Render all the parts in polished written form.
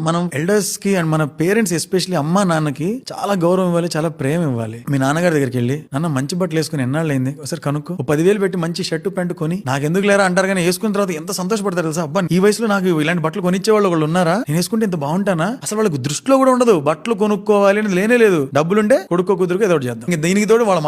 మనం ఎల్డర్స్ కి అండ్ మన పేరెంట్స్ ఎస్పెషల్లీ అమ్మా నాన్నకి చాలా గౌరవం ఇవ్వాలి, చాలా ప్రేమ ఇవ్వాలి. మీ నాన్నగారి దగ్గరికి వెళ్ళి నాన్న మంచి బట్టలు వేసుకుని ఎన్నాళ్ళు అయింది ఒకసారి కనుక్కో, 10,000 పెట్టి మంచి షర్టు ప్యాంటు కొని నాకెందుకు లేరా అంటారు, కానీ వేసుకున్న తర్వాత ఎంత సంతోషపడతారు తెలుసా. అబ్బా ఈ వయసులో నాకు ఇలాంటి బట్టలు కొనిచ్చే వాళ్ళు ఉన్నారా, నేను వేసుకుంటే ఇంత బాగుంటానా, అసలు వాళ్ళకి దృష్టిలో కూడా ఉండదు బట్టలు కొనుక్కోవాలి అనేది లేనే లేదు. డబ్బులుంటే కొడుకో కుదురుకు ఏదో చేద్దాం. దీనికి తోడు వాళ్ళ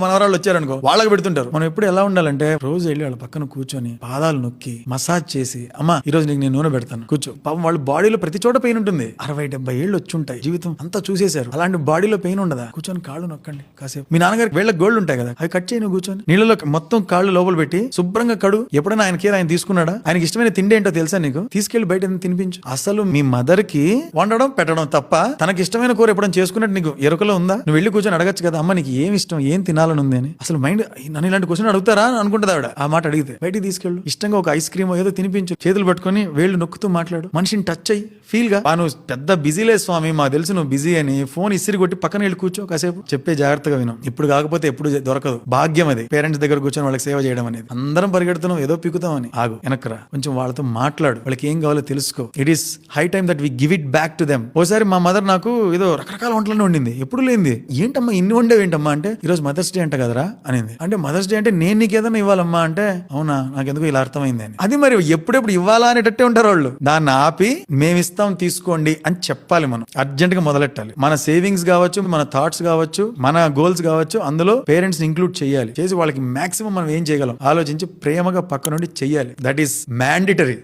మనవరాళ్ళు వచ్చారనుకో వాళ్ళకి పెడుతుంటారు. మనం ఎప్పుడు ఎలా ఉండాలంటే రోజు వెళ్ళి వాళ్ళ పక్కన కూర్చొని పాదాలు నొక్కి మసాజ్ చేసి, అమ్మా ఈ రోజు నీకు నేను నూనె పెడతాను కూర్చో. పాపం వాళ్ళ బాడీలో ప్రతి చోట పెయిన్ ఉంటుంది. 60-70 ఏళ్ళు వచ్చి ఉంటాయి, జీవితం అంతా చూసేశారు. అలాంటి బాడీలో పెయిన్ ఉండదా, కూర్చొని కాళ్ళు నొక్కండి కాసేపు. మీ నాన్నగారికి వేళ్ళ గోల్డ్ ఉంటాయి కదా, అవి కట్ చేయను కూర్చొని నీళ్ళలో మొత్తం కాళ్ళు లోపల పెట్టి శుభ్రంగా కడు. ఎప్పుడైనా ఆయన తీసుకున్నాడా, ఆయనకి ఇష్టమైన తిండి ఏంటో తెలుసా నీకు, తీసుకెళ్లి బయట తినిపించు. అసలు మీ మదర్ కి వండడం పెట్టడం తప్ప తనకి ఇష్టమైన కూర ఎప్పుడైనా చేసుకున్నట్టు నీకు ఎరుకలో ఉందా? నువ్వు వెళ్ళి కూర్చొని అడగచ్చు కదా, అమ్మ నీకు ఏమి ఇష్టం, ఏం తినాలని ఉంది అని. అసలు మైండ్ నన్ను ఇలాంటి క్వశ్చన్ అడుగుతారా అని అనుకుంటుంది ఆవిడ. ఆ మాట అడిగితే బయటికి తీసుకెళ్ళు, ఇష్టంగా ఒక ఐస్ క్రీమ్ ఏదో తినిపించు, చేతులు పట్టుకొని వేళ్ళు నొక్కుతూ మాట్లాడు, మనిషిని టచ్ అయ్యి ఫీల్ గా. నువ్వు పెద్ద బిజీలే స్వామి, మాకు తెలుసు నువ్వు బిజీ అని, ఫోన్ ఇసిరి కొట్టి పక్కన వెళ్ళి కూర్చో కాసేపు. చెప్పే జాగ్రత్తగా విను, ఇప్పుడు కాకపోతే ఎప్పుడు దొరకదు. భాగ్యం అది పేరెంట్స్ దగ్గర కూర్చొని వాళ్ళకి సేవ చేయడం అనేది. అందరం పరిగెడుతున్నాం ఏదో పీకుతాం అని, ఆగు వెనక్రా, కొంచెం వాళ్ళతో మాట్లాడు, వాళ్ళకి ఏం కావాలో తెలుసుకో. It is high time that we give it back to them. ఓసారి మా మదర్ నాకు ఏదో రకరకాల వంటలను వండింది, ఎప్పుడు లేనిది. ఏంటమ్మా ఇన్ని వండేవి ఏంటమ్మా అంటే, ఈ రోజు మదర్స్ డే అంట కదరా అనింది. అంటే మదర్స్ డే అంటే నేను నీకు ఏదైనా ఇవ్వాలమ్మా అంటే, అవునా నాకెందుకు ఇలా అర్థమైంది అని. అది మరి ఎప్పుడెప్పుడు ఇవ్వాలా అనేటట్టే ఉంటారు వాళ్ళు. దాన్ని ఆపి మేమిస్తాం తీసుకోండి అని చెప్పాలి. మనం అర్జెంట్ గా మొదలెట్టాలి. మన సేవింగ్స్ కావచ్చు, మన థాట్స్ కావచ్చు, మన గోల్స్ కావచ్చు, అందులో పేరెంట్స్ ఇంక్లూడ్ చేయాలి. చేసి వాళ్ళకి మాక్సిమం మనం ఏం చేయగలం ఆలోచించి ప్రేమగా పక్క నుండి చెయ్యాలి. That is mandatory.